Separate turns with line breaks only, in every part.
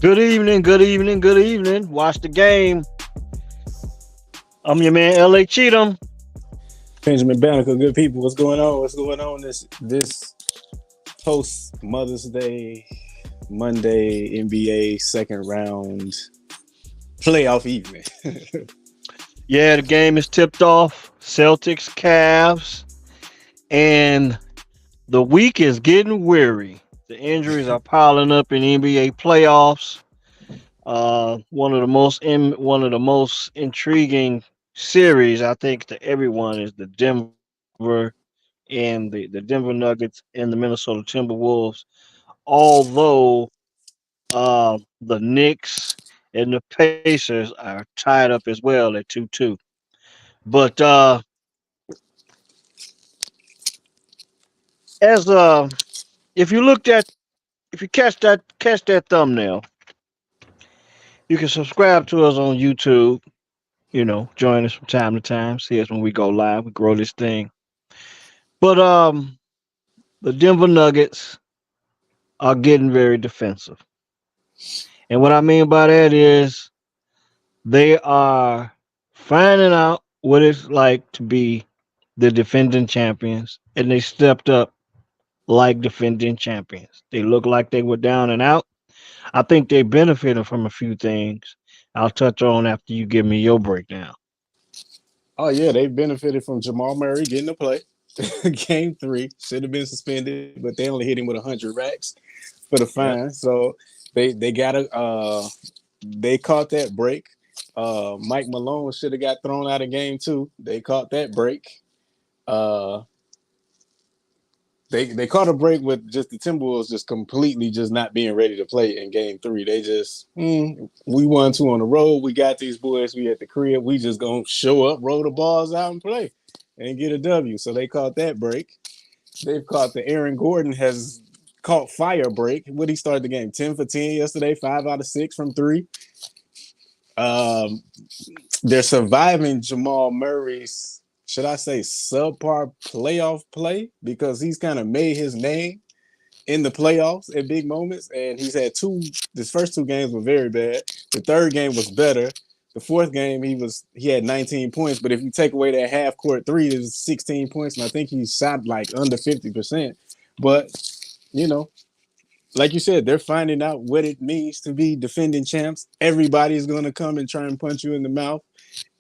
Good evening, good evening, good evening. Watch the game. I'm your man, L.A. Cheatham.
Benjamin Banneker, good people. What's going on? What's going on this post Mother's Day Monday NBA second round playoff evening?
Yeah, the game is tipped off. Celtics, Cavs, and the week is getting weary. The injuries are piling up in NBA playoffs. One of the most intriguing series I think to everyone is the Denver and the Denver Nuggets and the Minnesota Timberwolves. Although the Knicks and the Pacers are tied up as well at 2-2. But as if you looked at if you catch that thumbnail, you can subscribe to us on YouTube. Join us from time to time. See us when we go live. We grow this thing. But the Denver Nuggets are getting very defensive. And what I mean by that is they are finding out what it's like to be the defending champions, and they stepped up like defending champions. They look like they were down and out. I think they benefited from a few things I'll touch on after you give me your breakdown.
Oh yeah, they benefited from Jamal Murray getting to play. Game three should have been suspended, but they only hit him with 100 racks for the
Yep.
fine. So they got a they caught that break. Mike Malone should have got thrown out of game two. They caught that break. Uh, they caught a break with just the Timberwolves just completely just not being ready to play in game three. They just we won two on the road. We got these boys. We at the crib. We just gonna show up, roll the balls out, and play and get a W. So they caught that break. They've caught the Aaron Gordon has caught fire break. What he started the game 10 for 10 yesterday, 5 out of 6 from three. Um, they're surviving Jamal Murray's, should I say, subpar playoff play because he's kind of made his name in the playoffs at big moments. And he's had his first two games were very bad. The third game was better. The fourth game, he had 19 points. But if you take away that half court three, it was 16 points. And I think he shot like under 50%. But, you know, like you said, they're finding out what it means to be defending champs. Everybody's going to come and try and punch you in the mouth.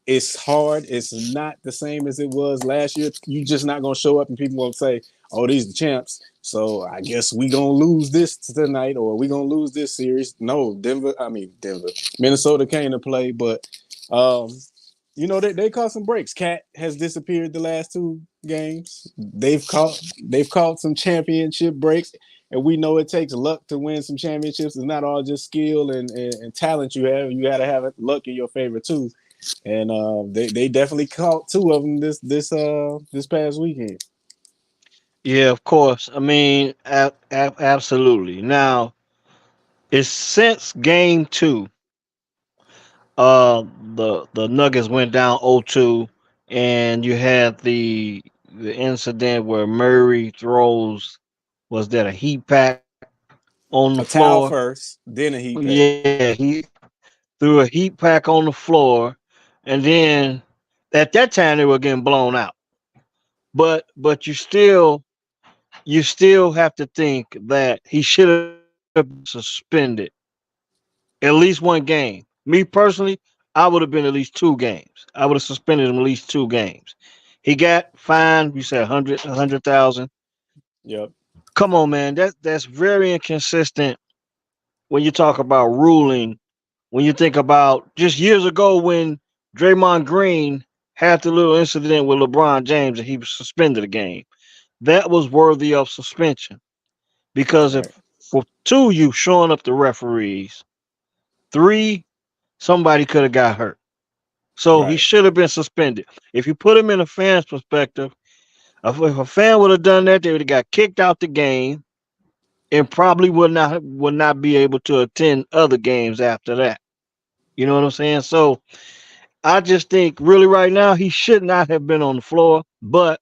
It's hard. It's not the same as it was last year. You just not gonna show up and people won't say, "Oh, these are the champs." So I guess we gonna lose this tonight, or we gonna lose this series. No, Denver, Minnesota came to play, but um, they caught some breaks. Cat has disappeared the last two games. They've caught some championship breaks. And we know it takes luck to win some championships. It's not all just skill and talent you have. You got to have luck in your favor too. And they definitely caught two of them this past weekend.
Yeah, of course. I mean, absolutely. Now, it's since game two, the Nuggets went down 0-2, and you had the incident where Murray throws, was that a heat pack on the
A towel
floor?
first, then a heat pack.
Yeah, he threw a heat pack on the floor, and then at that time they were getting blown out. But you still have to think that he should have been suspended at least one game. Me personally, I would have been at least two games. I would have suspended him at least two games. He got fined. You said 100,000.
Yep.
Come on, man. That's very inconsistent when you talk about ruling. When you think about just years ago when Draymond Green had the little incident with LeBron James and he was suspended a game, that was worthy of suspension because
Right.
if for two you showing up the referees, three somebody could have got hurt. So he
Right.
should have been suspended. If you put him in a fan's perspective, if a fan would have done that, they would have got kicked out the game and probably would not be able to attend other games after that. You know what I'm saying? So I just think really right now he should not have been on the floor, but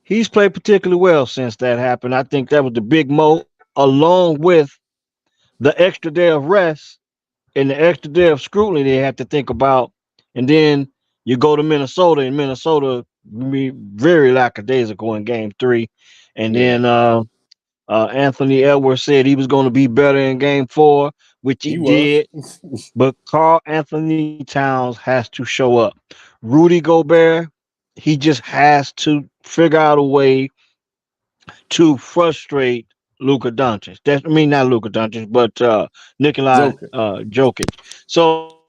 he's played particularly well since that happened. I think that was the big mo along with the extra day of rest and the extra day of scrutiny they have to think about, and then you go to Minnesota, and Minnesota very lackadaisical in Game 3, and
Yeah,
then Anthony Edwards said he was going to be better in Game 4, which he
he was.
did. But Carl Anthony Towns has to show up. Rudy Gobert, he just has to figure out a way to frustrate Luka Doncic. That's, I mean, not Luka Doncic, but Nikolai
Joker.
Jokic. So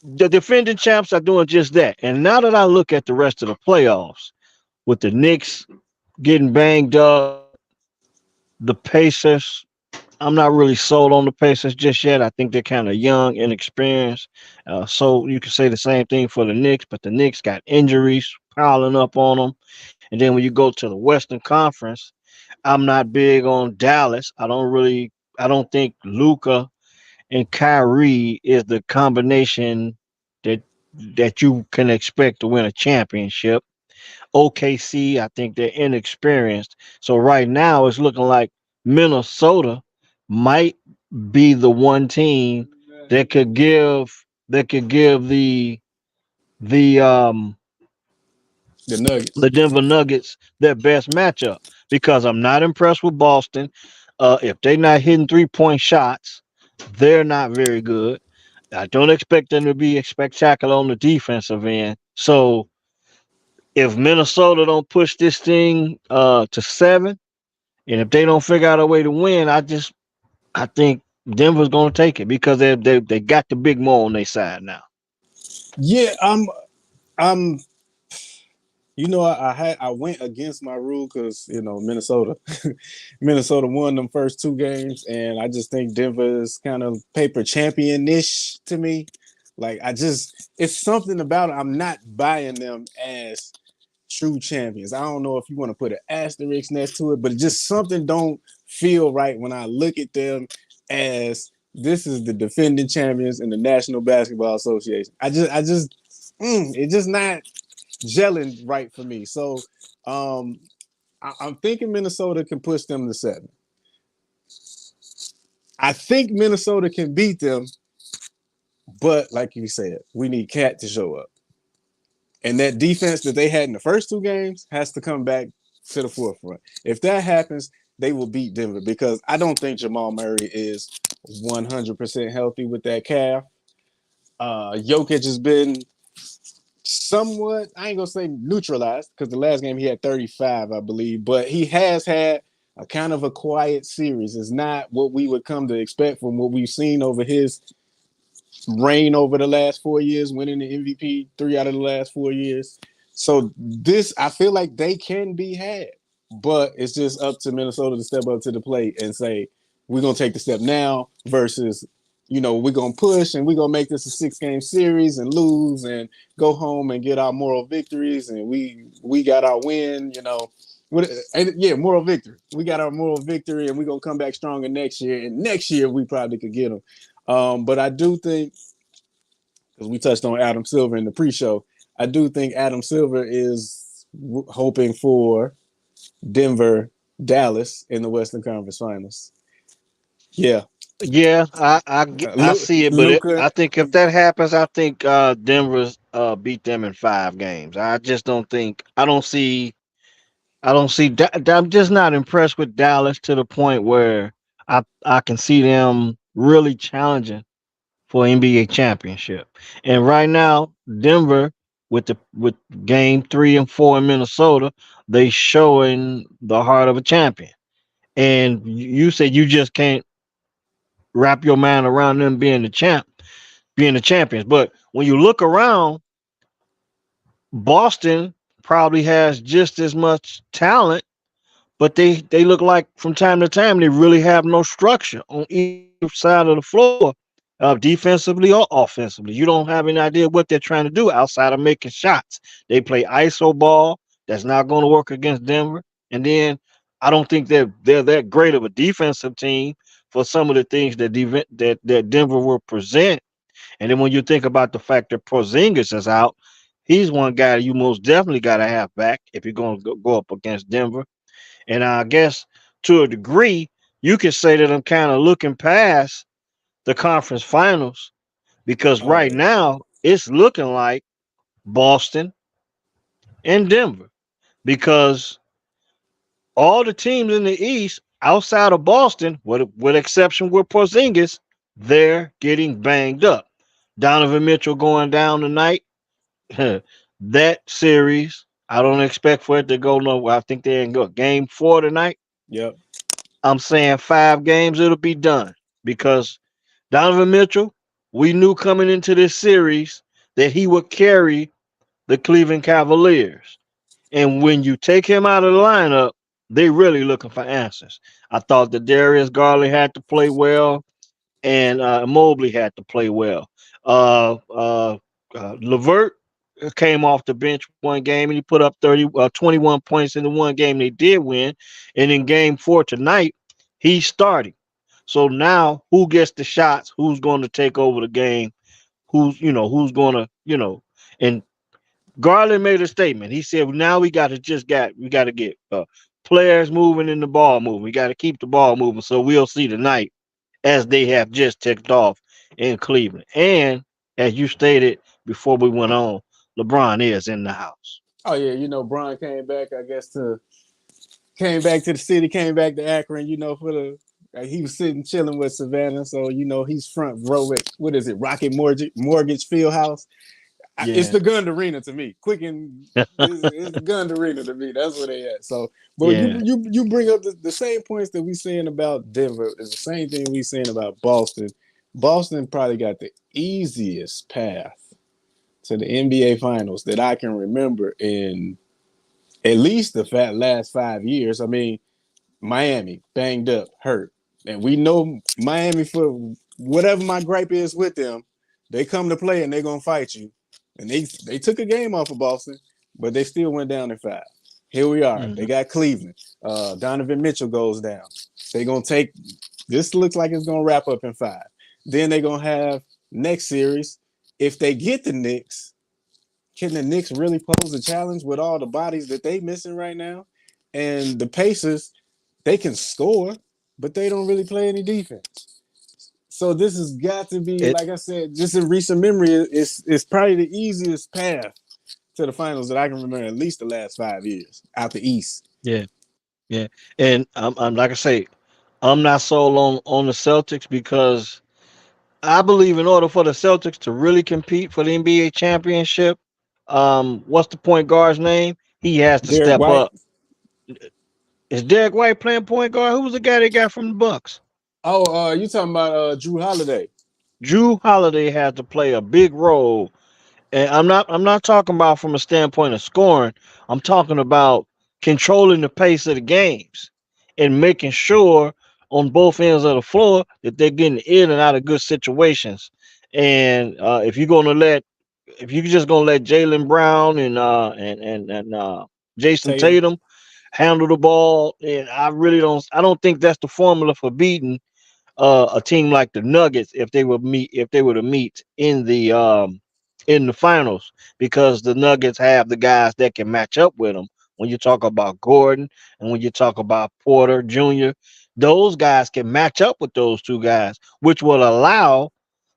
the defending champs are doing just that. And now that I look at the rest of the playoffs, with the Knicks getting banged up, the Pacers, I'm not really sold on the Pacers just yet. I think they're kind of young, inexperienced. So you can say the same thing for the Knicks, but the Knicks got injuries piling up on them. And then when you go to the Western Conference, I'm not big on Dallas. I don't think Luca and Kyrie is the combination that you can expect to win a championship. OKC, I think they're inexperienced. So right now it's looking like Minnesota might be the one team that could give the
The Nuggets.
the Denver Nuggets their best matchup, because I'm not impressed with Boston. If they're not hitting 3-point shots, they're not very good. I don't expect them to be spectacular on the defensive end. So if Minnesota don't push this thing to 7, and if they don't figure out a way to win, I think Denver's going to take it, because they got the big mo on their side now.
Yeah, I'm I went against my rule because Minnesota Minnesota won them first 2 games, and I just think Denver is kind of paper champion-ish to me. Like, it's something about it. I'm not buying them as true champions. I don't know if you want to put an asterisk next to it, but it just something don't feel right when I look at them as this is the defending champions in the National Basketball Association. It's just not gelling right for me. So I'm thinking Minnesota can push them to 7. I think Minnesota can beat them, but like you said, we need Cat to show up. And that defense that they had in the first 2 games has to come back to the forefront. If that happens, they will beat Denver, because I don't think Jamal Murray is 100% healthy with that calf. Jokic has been somewhat, I ain't gonna say neutralized, because the last game he had 35, I believe, but he has had a kind of a quiet series. It's not what we would come to expect from what we've seen over his reign over the last 4 years, winning the MVP 3 out of the last 4 years. So I feel like they can be had, but it's just up to Minnesota to step up to the plate and say, we're going to take the step now versus, we're going to push and we're going to make this a 6-game series and lose and go home and get our moral victories. And we got our win, moral victory. We got our moral victory, and we're going to come back stronger next year. And next year we probably could get them. But I do think, because we touched on Adam Silver in the pre-show, I do think Adam Silver is hoping for Denver, Dallas in the Western Conference Finals. Yeah.
Yeah, I see it, but
Luka.
I think if that happens, I think Denver's beat them in 5 games. I just don't think I don't see. I'm just not impressed with Dallas to the point where I can see them really challenging for NBA championship. And right now, Denver with Game 3 and 4 in Minnesota, they showing the heart of a champion. And you said you just can't wrap your mind around them being the champions. But when you look around, Boston probably has just as much talent, but they look like from time to time they really have no structure on either side of the floor, defensively or offensively. You don't have any idea what they're trying to do outside of making shots. They play ISO ball. That's not going to work against Denver. And then I don't think they're that great of a defensive team for some of the things that Denver will present. And then when you think about the fact that Porzingis is out, he's one guy you most definitely got to have back if you're going to go up against Denver. And I guess to a degree, you could say that I'm kind of looking past the conference finals because
Oh
right
yeah.
now it's looking like Boston and Denver because all the teams in the East outside of Boston, with exception with Porzingis, they're getting banged up. Donovan Mitchell going down tonight. That series, I don't expect for it to go nowhere. I think they're in game 4 tonight.
Yep.
I'm saying 5 games, it'll be done because Donovan Mitchell, we knew coming into this series that he would carry the Cleveland Cavaliers. And when you take him out of the lineup, they really looking for answers. I thought that Darius Garland had to play well, and Mobley had to play well. Levert came off the bench one game and he put up 21 points in the one game they did win. And in game 4 tonight, he's starting. So now who gets the shots? Who's going to take over the game? Who's going to, and Garland made a statement. He said, "Now we got to get players moving and the ball moving. We got to keep the ball moving." So we'll see tonight as they have just ticked off in Cleveland. And as you stated before we went on, LeBron is in the house.
Oh yeah, Bron came back, I guess, came back to the city, came back to Akron, for the he was sitting chilling with Savannah, so he's front row at what is it, Rocket Mortgage Fieldhouse. It's
Yeah,
the Gund Arena to me. Quicken is the Gund Arena to me. That's where they at. So, but
yeah.
you bring up the same points that we saying about Denver. It's the same thing we saying about Boston. Boston probably got the easiest path to the NBA Finals that I can remember in at least the last 5 years. I mean, Miami banged up, hurt, and we know Miami, for whatever my gripe is with them, they come to play and they're gonna fight you. And they took a game off of Boston, but they still went down in 5. Here we are. They
Mhm.
got Cleveland. Donovan Mitchell goes down. They're gonna take this. Looks like it's gonna wrap up in 5. Then they're gonna have next series. If they get the Knicks, can the Knicks really pose a challenge with all the bodies that they missing right now? And the Pacers, they can score, but they don't really play any defense. So this has got to be,
It
like I said, just in recent memory, it's probably the easiest path to the finals that I can remember at least the last 5 years out the East.
yeah, yeah. And I'm like I say, I'm not sold on the Celtics because I believe in order for the Celtics to really compete for the NBA championship, what's the point guard's name? He has to
Derek
step
White.
up. Is Derek White playing point guard? Who was the guy they got from the Bucks?
Oh, you talking about Drew Holiday?
Drew Holiday had to play a big role. And I'm not talking about from a standpoint of scoring. I'm talking about controlling the pace of the games and making sure on both ends of the floor that they're getting in and out of good situations. And if you're just gonna let Jalen Brown and Jason
Tatum.
Tatum handle the ball, and I don't think that's the formula for beating a team like the Nuggets if they were to meet in the finals because the Nuggets have the guys that can match up with them. When you talk about Gordon and when you talk about Porter Jr., those guys can match up with those two guys, which will allow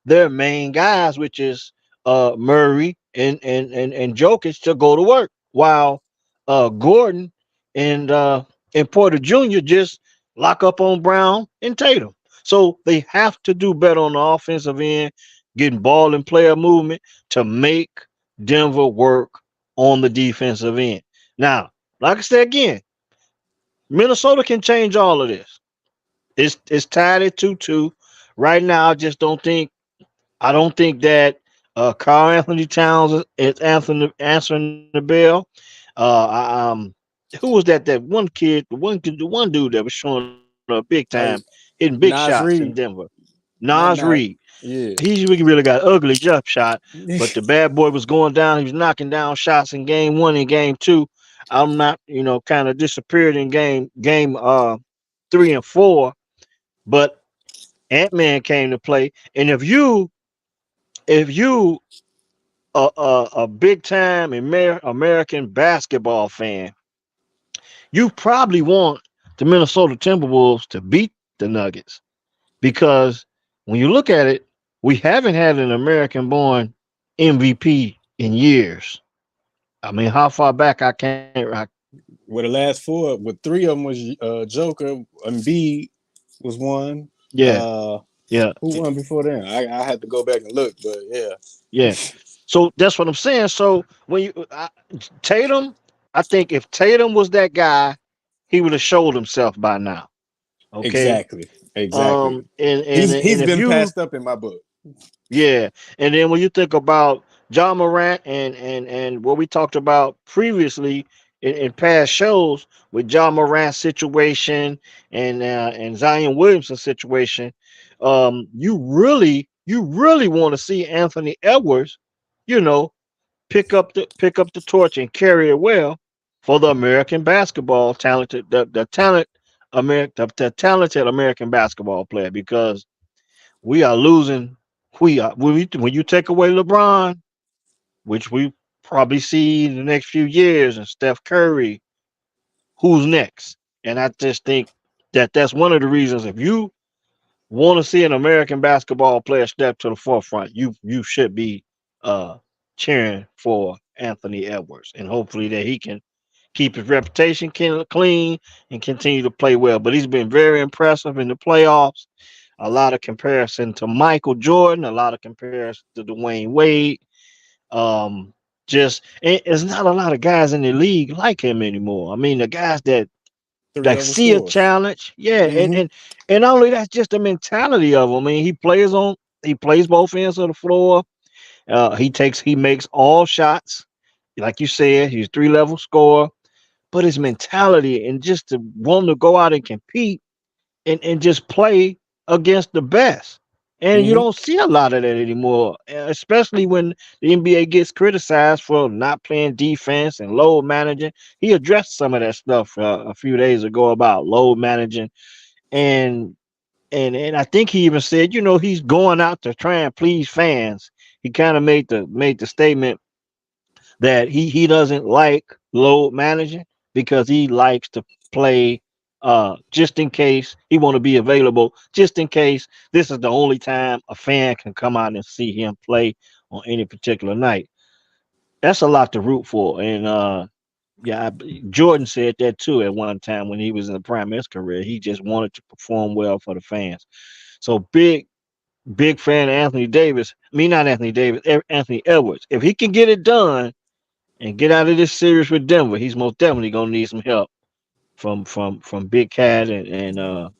their main guys, which is Murray and Jokic, to go to work, while Gordon and uh, and Porter Jr. just lock up on Brown and Tatum. So they have to do better on the offensive end, getting ball and player movement to make Denver work on the defensive end. Now, like I said again, Minnesota can change all of this. It's tied at 2-2 right now. I don't think that Carl Anthony Towns is answering the bell. Who was that one kid, the one dude that was showing up big time,
Oh,
hitting big shots in
Nas
Denver?
Reed.
Nas
Not
Reed.
Nas. Yeah.
He really got ugly jump shot, but the bad boy was going down. He was knocking down shots in game 1 and game 2. I'm not, kind of disappeared in game 3 and 4, but Ant Man came to play. And if you a big time American basketball fan, you probably want the Minnesota Timberwolves to beat the Nuggets because when you look at it, we haven't had an American-born MVP in years. I mean, how far back I can't.
With the last four, with three of them was Joker, Embiid was one.
Yeah, yeah,
Who won before then? I had to go back and look, but yeah.
yeah. So that's what I'm saying. So when Tatum, I think if Tatum was that guy, he would have showed himself by now. Okay.
Exactly.
And
He's
if
been
you
passed up in my book.
yeah, and then when you think about John Morant and what we talked about previously in past shows with John Morant's situation and Zion Williamson's situation, you really want to see Anthony Edwards, you know, pick up the torch and carry it well for the American basketball talented the talented American basketball player because we are losing. We are when you take away LeBron, which we probably see in the next few years, and Steph Curry, who's next? And I just think that that's one of the reasons. If you want to see an American basketball player step to the forefront, you should be uh, cheering for Anthony Edwards, and hopefully that he can keep his reputation clean and continue to play well. But he's been very impressive in the playoffs. A lot of comparison to Michael Jordan, a lot of comparison to Dwayne Wade. Um, just there's not a lot of guys in the league like him anymore. I mean, the guys
Three
that
level
see a
scores.
challenge, yeah, and
Mm-hmm.
and and not only that's just the mentality of him. I mean, he plays both ends of the floor. He makes all shots, like you said. He's 3 level scorer, but his mentality and just to want to go out and compete and just play against the best. And you
Mm-hmm.
don't see a lot of that anymore, especially when the NBA gets criticized for not playing defense and load managing. He addressed some of that stuff a few days ago about load managing, and and I think he even said, he's going out to try and please fans. He kind of made the statement that he doesn't like load managing because he likes to play just in case he want to be available just in case this is the only time a fan can come out and see him play on any particular night. That's a lot to root for. And yeah, Jordan said that too at one time when he was in the prime of his career. He just wanted to perform well for the fans. So big fan of Anthony Davis. I mean, not Anthony Davis, Anthony Edwards. If he can get it done and get out of this series with Denver, he's most definitely gonna need some help from Big Cat and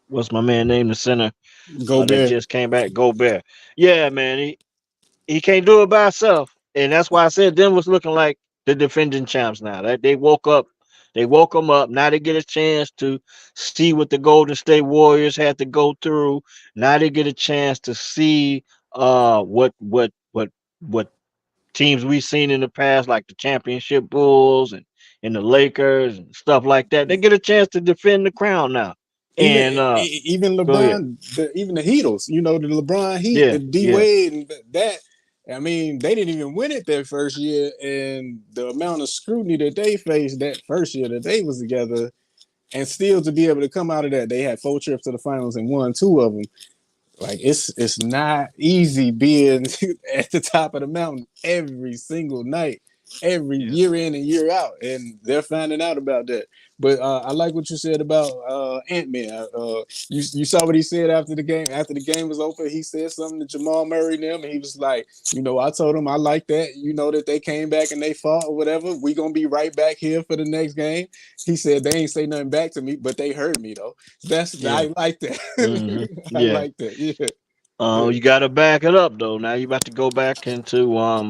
what's my man name, the center that
Gobert.
just came back, Gobert. Yeah, man, he can't do it by himself, and that's why I said Denver's looking like the defending champs now. That they woke up, they woke them up. Now they get a chance to see what the Golden State Warriors had to go through. Now they get a chance to see what teams we've seen in the past, like the championship Bulls and the Lakers and stuff like that. They get a chance to defend the crown now.
Even
And
even
go ahead.
even the Heatles, the LeBron Heat,
Yeah,
the D
yeah,
Wade, and that. I mean, they didn't even win it their first year, and the amount of scrutiny that they faced that first year that they was together, and still to be able to come out of that, they had 4 trips to the finals and won 2 of them. Like it's not easy being at the top of the mountain every single night, every
yeah.
year in and year out, and they're finding out about that. But I like what you said about Ant-Man. You saw what he said after the game. After the game was over, he said something to Jamal Murray and them, and he was like, I told him I like that. That they came back and they fought or whatever. We gonna be right back here for the next game. He said they ain't say nothing back to me, but they heard me though.
Yeah.
I like that. I
Yeah.
like that. Yeah. Yeah.
You got to back it up though. Now you about to go back into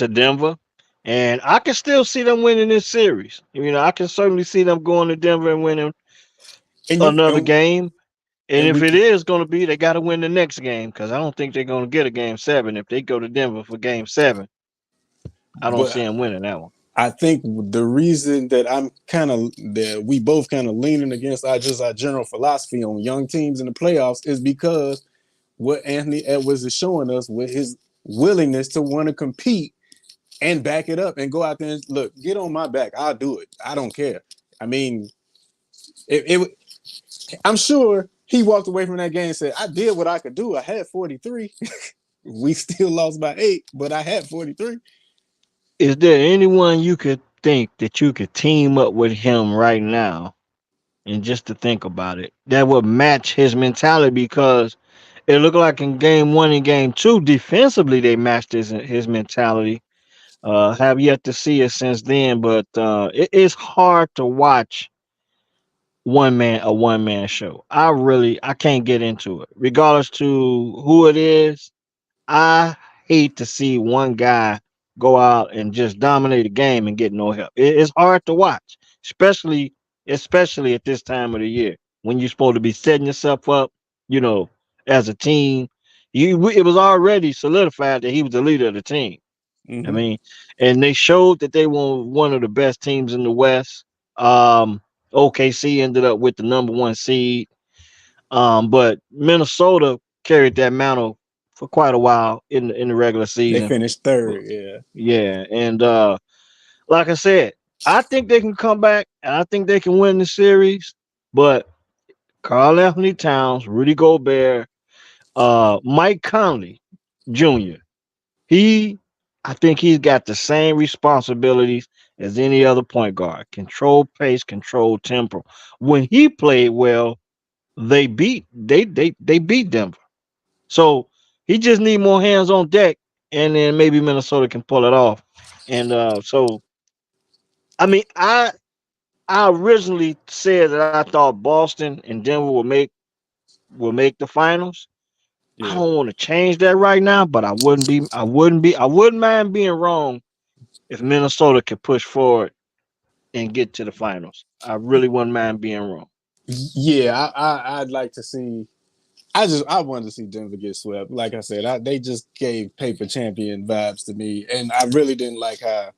Denver, and I can still see them winning this series. I can certainly see them going to Denver and winning
And you
another game. And
and
if
we
it is going to be, they got to win the next game because I don't think they're going to get a game 7 if they go to Denver for game 7. I don't see
but
them winning that one.
I think the reason that that we both kind of leaning against our general philosophy on young teams in the playoffs is because what Anthony Edwards is showing us with his willingness to want to compete and back it up and go out there and look, get on my back. I'll do it. I don't care. I mean, I'm sure he walked away from that game and said, I did what I could do. I had 43. We still lost by 8, but I had 43.
Is there anyone you could think that you could team up with him right now? And just to think about it, that would match his mentality because it looked like in game one and game two, defensively they matched his mentality. Have yet to see it since then, but it is hard to watch one man show. I can't get into it, regardless to who it is. I hate to see one guy go out and just dominate a game and get no help. It's hard to watch, especially at this time of the year when you're supposed to be setting yourself up, you know, as a team. It was already solidified that he was the leader of the team. I
Mm-hmm.
mean, and they showed that they were one of the best teams in the West. Um, OKC ended up with the number one seed, but Minnesota carried that mantle for quite a while in the regular
They
season.
finished third. Yeah.
Yeah, and like I said, I think they can come back and I think they can win the series. But Carl Anthony Towns, Rudy Gobert, Mike Conley Jr. He, I think he's got the same responsibilities as any other point guard. Control pace, control tempo. When he played well, they beat Denver. So he just need more hands on deck, and then maybe Minnesota can pull it off. And so I mean, I originally said that I thought Boston and Denver will make the finals. I
Yeah.
don't want to change that right now, but I wouldn't mind being wrong if Minnesota could push forward and get to the finals. I really wouldn't mind being wrong.
Yeah, I'd like to see. I wanted to see Denver get swept. Like I said, they just gave paper champion vibes to me, and I really didn't like how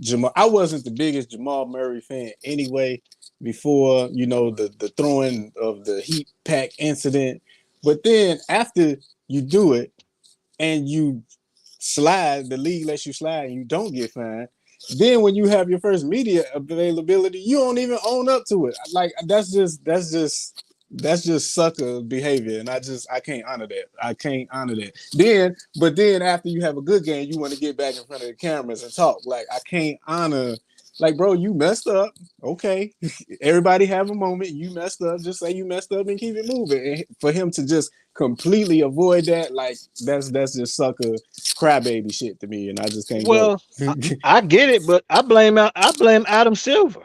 Jamal. I wasn't the biggest Jamal Murray fan anyway. Before the throwing of the heat pack incident, but then after you do it and you slide, the league lets you slide, and you don't get fined. Then when you have your first media availability, you don't even own up to it. Like that's just sucker behavior, and I can't honor that. I can't honor that. But then after you have a good game, you want to get back in front of the cameras and talk. Like I can't honor. Like, bro, you messed up. Okay, everybody have a moment. You messed up. Just say you messed up and keep it moving. And for him to just completely avoid that, like that's just sucker crybaby shit to me, and I just can't go.
Well, I get it, but I blame Adam Silver.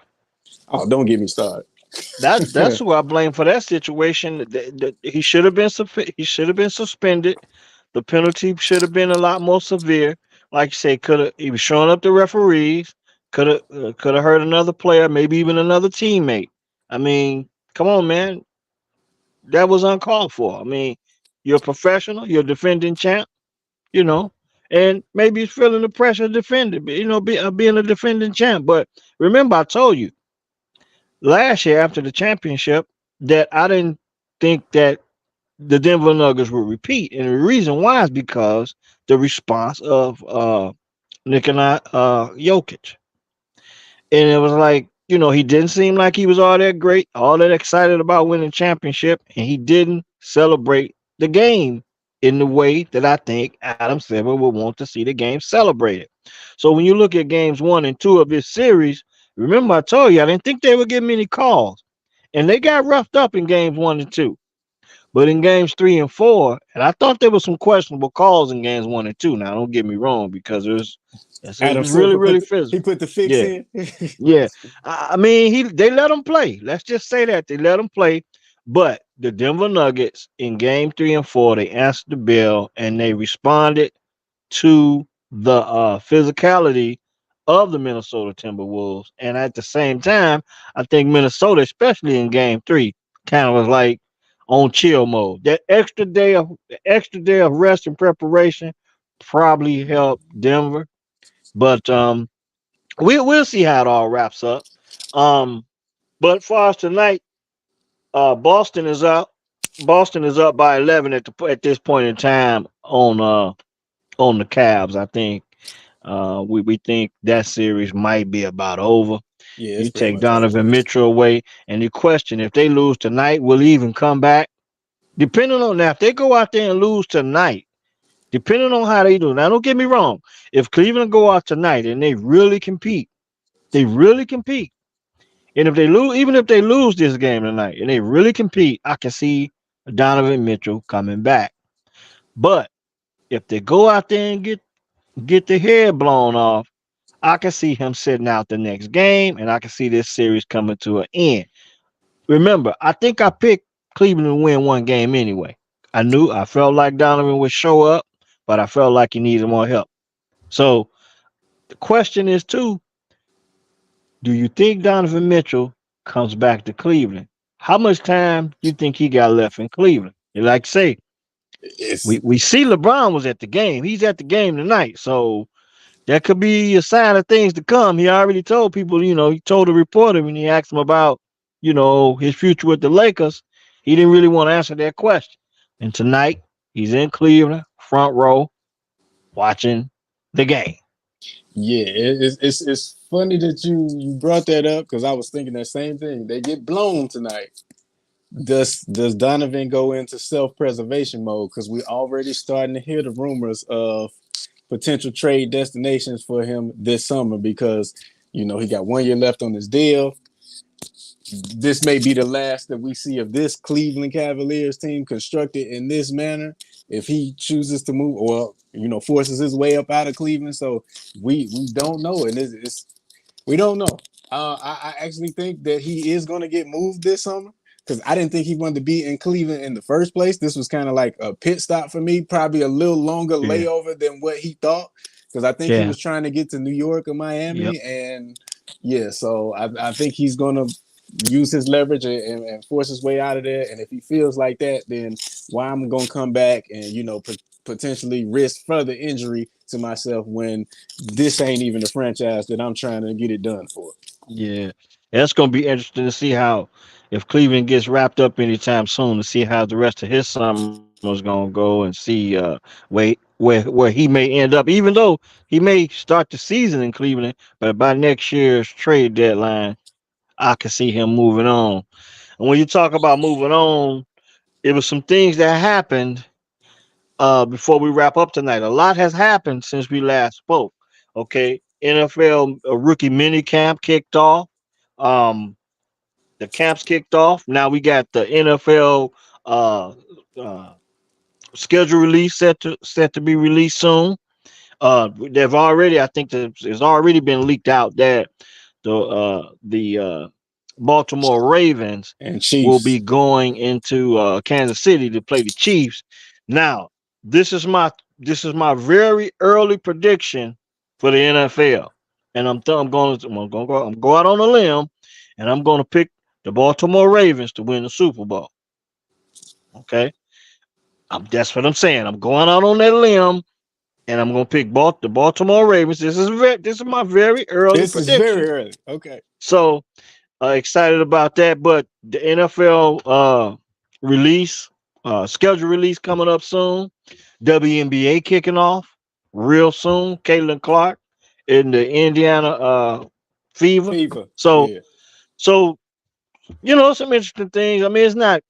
Oh, don't get me started.
That's who I blame for that situation. He should have been he should have been suspended. The penalty should have been a lot more severe. Like you say, could have he was showing up to referees. Could have hurt another player, maybe even another teammate. I mean, come on, man, that was uncalled for. I mean, you're a professional, you're a defending champ, you know, and maybe he's feeling the pressure of defending, being a defending champ. But remember, I told you last year after the championship that I didn't think that the Denver Nuggets would repeat, and the reason why is because the response of Nikola Jokic, and it was like he didn't seem like he was all that great, all that excited about winning championship, and he didn't celebrate the game in the way that I think Adam Silver would want to see the game celebrated. So when you look at games one and two of this series, remember I told you I didn't think they would get many calls. And they got roughed up in games one and two. But in games three and four, and I thought there was some questionable calls in games one and two. Now, don't get me wrong, because it
Adam
was really,
Silver
really
he
physical.
put the fix
Yeah,
in.
yeah. I mean, they let them play. Let's just say that they let them play. But the Denver Nuggets in game three and four, they answered the bell and they responded to the physicality of the Minnesota Timberwolves. And at the same time, I think Minnesota, especially in game three, kind of was like on chill mode. That extra day of rest and preparation probably helped Denver. But we'll see how it all wraps up. Um, but for us tonight, Boston is up. Boston is up by 11 at this point in time on the Cavs. I think we think that series might be about over.
Yeah, it's
You
pretty
take
much over.
Donovan Mitchell away, and you question if they lose tonight, will he even come back? Depending on now, if they go out there and lose tonight, depending on how they do. Now, don't get me wrong. If Cleveland go out tonight and they really compete. And if they lose, even if they lose this game tonight and they really compete, I can see Donovan Mitchell coming back. But if they go out there and get the head blown off, I can see him sitting out the next game, and I can see this series coming to an end. Remember, I think I picked Cleveland to win one game anyway. I felt like Donovan would show up, but I felt like he needed more help. So the question is too, do you think Donovan Mitchell comes back to Cleveland? How much time do you think he got left in Cleveland? And like I say,
It's
we see LeBron was at the game. He's at the game tonight. So that could be a sign of things to come. He already told people, he told a reporter when he asked him about, his future with the Lakers, he didn't really want to answer that question. And tonight, he's in Cleveland, front row, watching the game.
yeah, it's funny that you brought that up because I was thinking that same thing. They get blown tonight. Does Donovan go into self-preservation mode? Because we already starting to hear the rumors of potential trade destinations for him this summer because he got 1 year left on his deal. This may be the last that we see of this Cleveland Cavaliers team constructed in this manner. If he chooses to move or forces his way up out of Cleveland, so we don't know, and we don't know. I actually think that he is going to get moved this summer because I didn't think he wanted to be in Cleveland in the first place. This was kind of like a pit stop for me, probably a little longer
Yeah.
layover than what he thought because I think he
Yeah.
was trying to get to New York or
Yep.
Miami, and yeah, so I think he's going to use his leverage and force his way out of there. And if he feels like that, then why I'm going to come back and potentially risk further injury to myself when this ain't even the franchise that I'm trying to get it done for.
Yeah. That's going to be interesting to see how, if Cleveland gets wrapped up anytime soon, to see how the rest of his summer is going to go and see where he may end up, even though he may start the season in Cleveland, but by next year's trade deadline, I can see him moving on. And when you talk about moving on, it was some things that happened before we wrap up tonight. A lot has happened since we last spoke. Okay, NFL rookie mini camp kicked off. Um, the camps kicked off. Now we got the NFL uh, uh, schedule release set to be released soon. They've already, I think, it's already been leaked out that the Baltimore Ravens
And
will be
Chiefs,
going into Kansas City to play the Chiefs. Now, this is my very early prediction for the NFL, and I'm go out on a limb, and I'm going to pick the Baltimore Ravens to win the Super Bowl. Okay, that's what I'm saying. I'm going out on that limb, and I'm going to pick the Baltimore Ravens. This is my very early
this is very
prediction.
early. Okay.
So excited about that. But the NFL release, schedule release coming up soon. WNBA kicking off real soon. Caitlin Clark in the Indiana Fever.
FIFA.
So
Yeah.
so some interesting things. I mean, it's not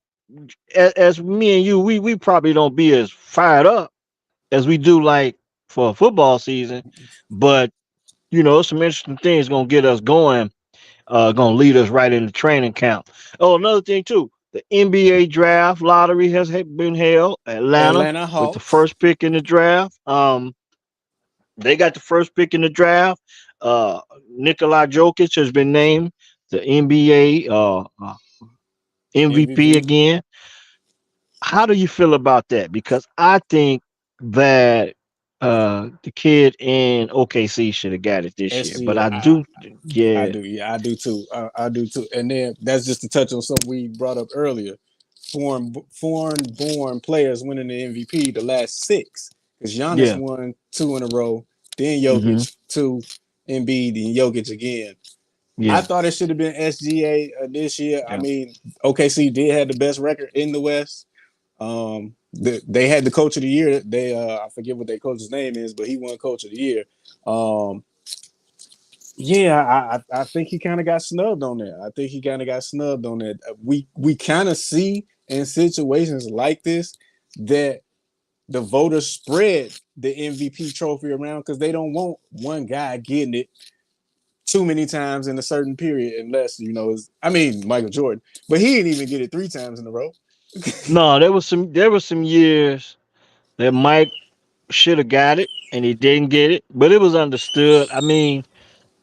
as me and you. We probably don't be as fired up as we do like for a football season, but some interesting things gonna get us going, gonna lead us right into training camp. Oh, another thing too, the NBA draft lottery has been held. Atlanta
Atlanta
with the
Hawks.
first pick in the draft. They got the first pick in the draft. Nikolai Jokic has been named the NBA MVP
MVP.
again. How do you feel about that? Because I think that the kid in OKC should have got it this year, but
SGA.
I do,
I
yeah,
do. Yeah, I do too. I do too. And then that's just to touch on something we brought up earlier. Foreign born players winning the MVP the last six. Because Giannis
yeah,
won two in a row, then
hmm
Jokic two, Embiid, then Jokic again. I
yeah,
thought it should have been SGA this year. I
yeah,
mean, OKC did have the best record in the West. They had the coach of the year. They I forget what their coach's name is, but he won coach of the year. Um, Yeah, I think he kind of got snubbed on that. I think he kind of got snubbed on that. We kind of see in situations like this that the voters spread the MVP trophy around because they don't want one guy getting it too many times in a certain period, unless I mean Michael Jordan, but he didn't even get it 3 times in a row.
No, there was some years that Mike should have got it and he didn't get it, but it was understood. I mean,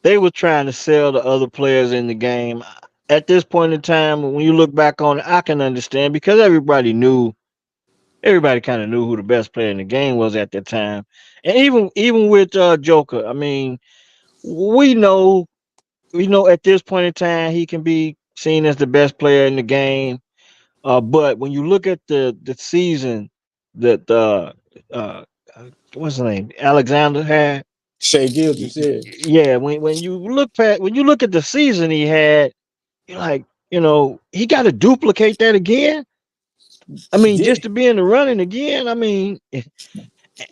they were trying to sell the other players in the game. At this point in time, when you look back on it, I can understand because everybody kind of knew who the best player in the game was at that time. And even with Joker, I mean, we know at this point in time he can be seen as the best player in the game. But when you look at the season that uh, what's his name Alexander had,
Shea Gilgis, yeah,
yeah, when you look at the season he had, you're like, he got to duplicate that again. I mean,
yeah,
just to be in the running again. I mean,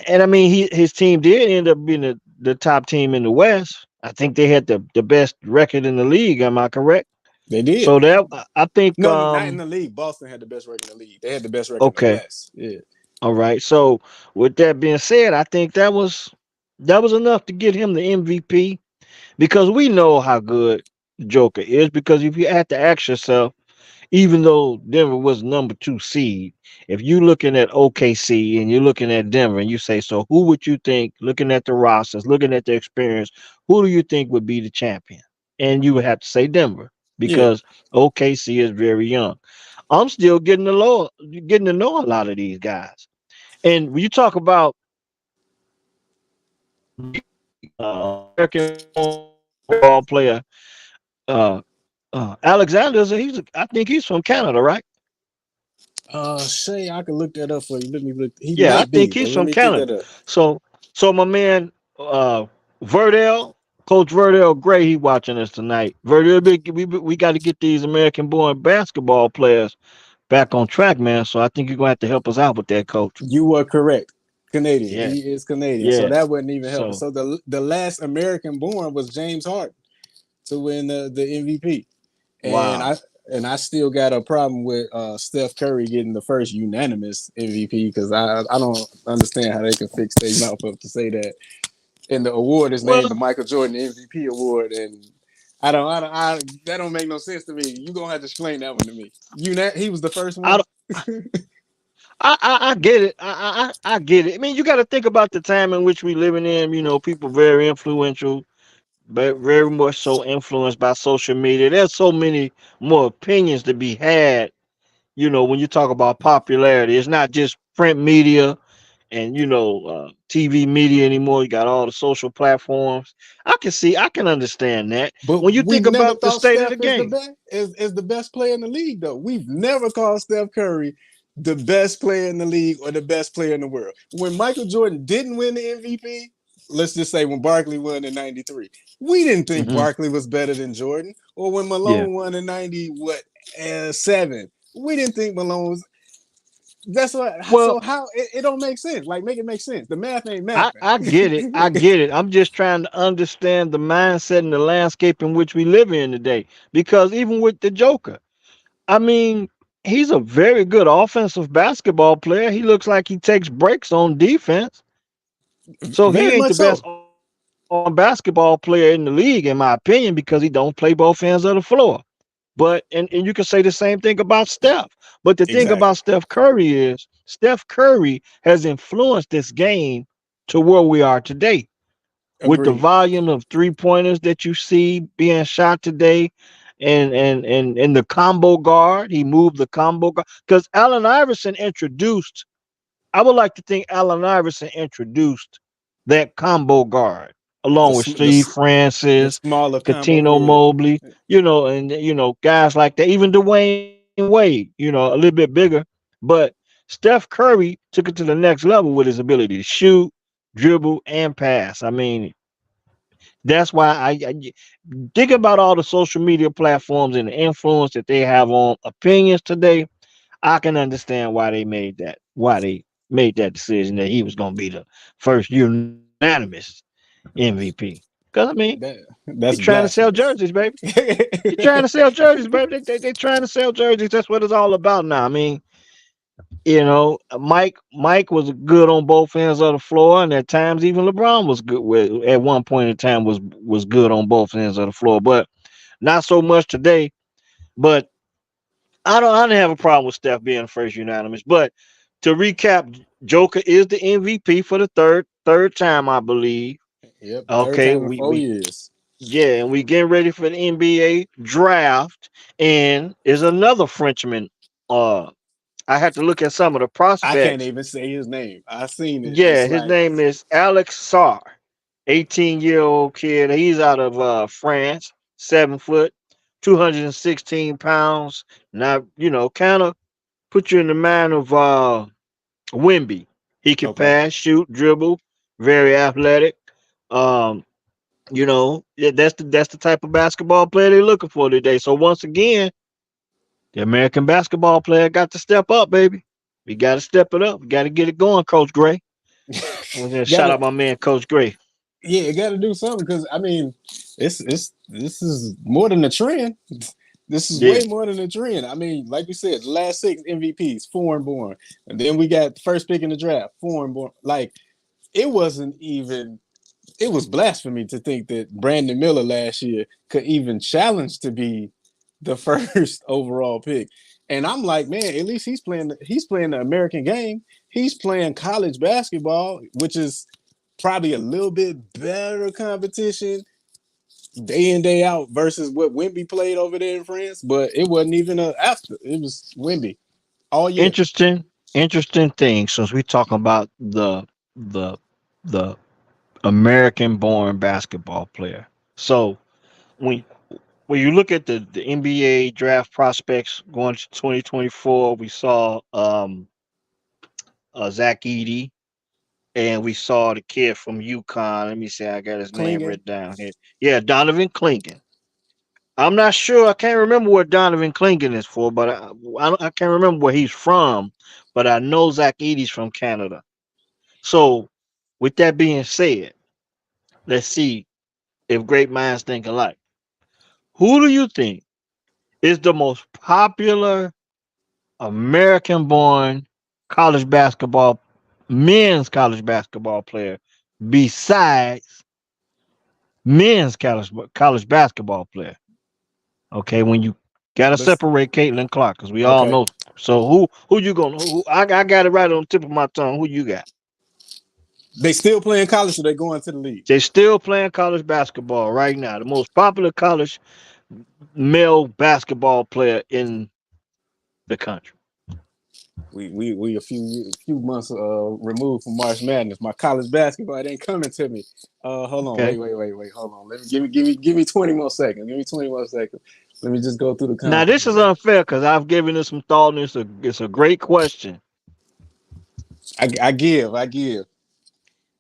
and I mean, his team did end up being the top team in the West. I think they had the best record in the league. Am I correct?
they did.
So that I think
No, not in the league. Boston had the best record in the league. They had the best record in the
okay,
West. Yeah,
all right. So with that being said, I think that was enough to get him the MVP because we know how good the Joker is. Because if you had to ask yourself, even though Denver was number 2 seed, if you're looking at OKC and you're looking at Denver and you say, so who would you think, looking at the rosters, looking at the experience, who do you think would be the champion? And you would have to say Denver
yeah.
because OKC is very young. I'm still getting to know a lot of these guys. And when you talk about American ball player, uh, I think he's from Canada, right?
Shay, I can look that up for you. Let me look. He
Yeah, I
might
think
be, but
he's
let
from
me get
Canada.
that up.
So, so my man, Verdell, Coach Verdell Gray, he watching us tonight. Verdell, we got to get these American-born basketball players back on track, man. So I think you're gonna have to help us out with that, Coach.
You are correct. Canadian.
Yeah,
He is Canadian, so
yeah.
that wouldn't even help us.
So,
So the last American born was James Harden to win the MVP, and I
wow.
and I still got a problem with Steph Curry getting the first unanimous MVP because I don't understand how they can fix their mouth up to say that. And the award is named the
Well,
Michael Jordan MVP award, and that don't make no sense to me. You gonna have to explain that one to me. He was the first
I,
one.
don't- I get it. I get it. I mean, you got to think about the time in which we living in. People very influential, but very much so influenced by social media. There's so many more opinions to be had. When you talk about popularity, it's not just print media and TV media anymore. You got all the social platforms. I can understand that
But
when you
we've
think
never
about the
thought
state of the
Steph is the
game.
best is the best player in the league, though. We've never called Steph Curry the best player in the league or the best player in the world. When Michael Jordan didn't win the MVP, let's just say when Barkley won in '93, we didn't think
Hmm.
Barkley was better than Jordan. Or when
Yeah.
Malone won in '97, we didn't think Malone was. That's what.
Well,
So how it don't make sense? Like make it make sense. The math ain't
I get it. I
mathing.
get it. I'm just trying to understand the mindset and the landscape in which we live in today. Because even with the Joker, I mean, he's a very good offensive basketball player. He looks like he takes breaks on defense. So he
Very
ain't
much
the best
so.
on basketball player in the league, in my opinion, because he don't play both ends of the floor. But and you can say the same thing about Steph. But the thing
Exactly.
about Steph Curry is Steph Curry has influenced this game to where we are today. With the
Agreed.
volume of 3 pointers that you see being shot today, and the combo guard, he moved the combo guard because Allen Iverson introduced. I would like to think Allen Iverson introduced that combo guard
The
along with
sm- the
Steve
the
Francis,
smaller combo.
Katino
Yeah,
Mobley, and guys like that. Even Dwayne Wade, a little bit bigger, but Steph Curry took it to the next level with his ability to shoot, dribble, and pass. I mean, that's why I think about all the social media platforms and the influence that they have on opinions today. I can understand why they made that decision that he was going to be the first unanimous MVP. Because I mean,
That's
you're trying to sell
blasphemous.
jerseys, baby. You're trying to sell jerseys, baby. They trying to sell jerseys. That's what it's all about now. I mean, Mike was good on both ends of the floor, and at times even LeBron was good. At one point in time was good on both ends of the floor, but not so much today. But I didn't have a problem with Steph being first unanimous. But to recap, Joker is the MVP for the third time, I believe.
Yep, third
Okay,
time in
we
4 years.
yeah, and we getting ready for the NBA draft, and is another Frenchman. Uh, I had to look at some of the
I can't
prospects.
even say his name. I seen it.
Yeah,
It's
his
like
name is Alex Sarr, 18-year-old kid. He's out of France, 7 foot, 216 pounds. Now, kind of put you in the mind of Wimby. He can
okay.
pass, shoot, dribble, very athletic. Um, that's the type of basketball player they're looking for today. So once again, the American basketball player got to step up, baby. We got to step it up. We got to get it going, Coach Gray. I'm gonna shout
Gotta
out my man, Coach Gray.
yeah, it gotta do something because I mean it's this is more than a trend. This is
Yeah,
way more than a trend. I mean, like you said, the last 6 MVPs, foreign born. And then we got the first pick in the draft, foreign born. Like it wasn't even it was blasphemy to think that Brandon Miller last year could even challenge to be the first overall pick. And I'm like, man, at least he's playing the American game. He's playing college basketball, which is probably a little bit better competition day in, day out versus what Wimby played over there in France. But it wasn't even a after. It was Wimby all year.
interesting thing. Since we talking about the the American-born basketball player, so when when you look at the NBA draft prospects going to 2024, we saw Zach Edey, and we saw the kid from UConn. Let me see, I got his name
Clinging.
written down here. Yeah, Donovan Clingan. I'm not sure. I can't remember what Donovan Clingan is for, but I can't remember where he's from. But I know Zach Edey's from Canada. So, with that being said, let's see if great minds think alike. Who do you think is the most popular American-born college basketball, men's college basketball player besides men's college basketball player? Okay, when you gotta
But
separate Caitlin Clark because we all
okay.
know. So who you gonna? I got it right on the tip of my tongue. Who you got?
They still playing college, so they going to the league.
They still playing college basketball right now. The most popular college male basketball player in the country.
We a few months removed from March Madness. My college basketball it ain't coming to me. Hold on,
Okay.
wait. Hold on. Let me give me 20 more seconds. Give me 20 more seconds. Let me just go through the
Now this is
conferences.
unfair because I've given it some thought and it's a great question.
I give.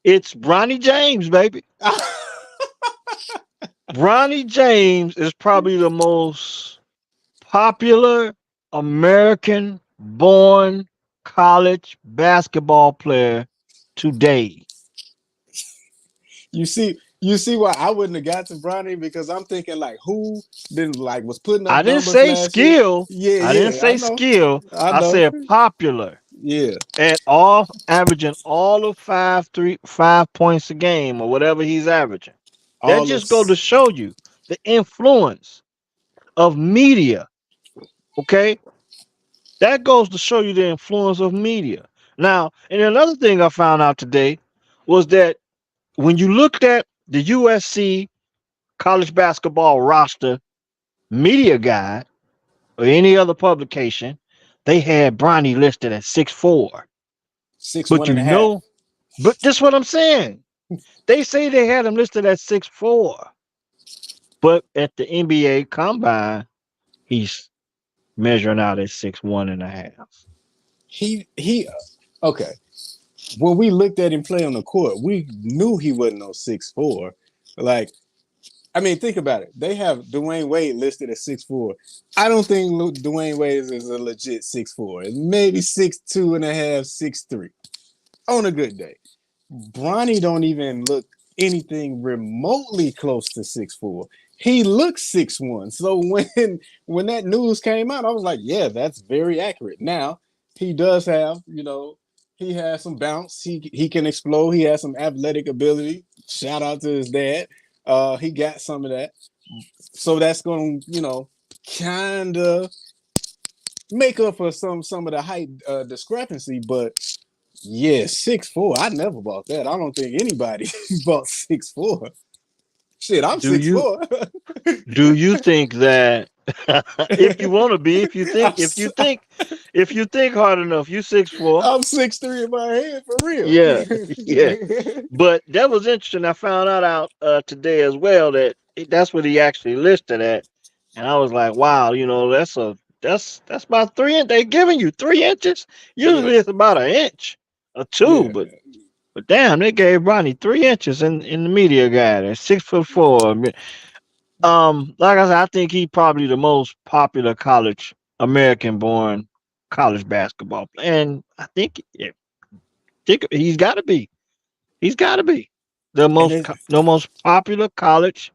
It's Bronny James, baby. Bronny James is probably the most popular American born college basketball player today.
You see why I wouldn't have got to Bronny because I'm thinking like who been like was putting
I
up
didn't
numbers
say
last year.
skill.
Yeah,
I didn't
yeah, I
say
know,
skill.
I
I
know.
said popular
Yeah,
at all, averaging all of 5 points a game or whatever he's averaging. That
all of
just go to show you the influence of media. Okay, that goes to show you the influence of media. Now, and another thing I found out today was that when you looked at the USC college basketball roster media guide or any other publication, they had Bronny listed at 6'4".
six
But
one and a half.
this is what I'm saying. They say they had him listed at 6'4". But at the NBA combine, he's measuring out at 6'1.5".
He okay. When we looked at him play on the court, we knew he wasn't no 6'4". Like, I mean, think about it. They have Dwayne Wade listed at 6'4". I don't think Dwayne Wade is a legit 6'4". Maybe 6'2.5", 6'3" on a good day. Bronny don't even look anything remotely close to 6'4". He looks 6'1". So when that news came out, I was like, yeah, that's very accurate. Now, he does have, he has some bounce. He can explode. He has some athletic ability. Shout out to his dad. He got some of that. So that's going to, kind of make up for some of the height discrepancy. But yeah, 6'4". I never bought that. I don't think anybody bought 6'4". Shit, I'm
Do you
6'4".
do you think that if you want to be,
I'm,
if you think hard enough, you 6'4"?
I'm 6'3" in my head for real.
Yeah, yeah. But that was interesting. I found out today as well that that's what he actually listed at, and I was like, wow, that's about 3 inch. They giving you 3 inches.
yeah,
Usually it's about an inch or two,
yeah.
but damn, they gave Ronnie 3 inches in the media guide. At 6'4". Like I said, I think he probably the most popular college American-born college basketball player, and I think he's got to be. He's got to be
And it,
the most popular college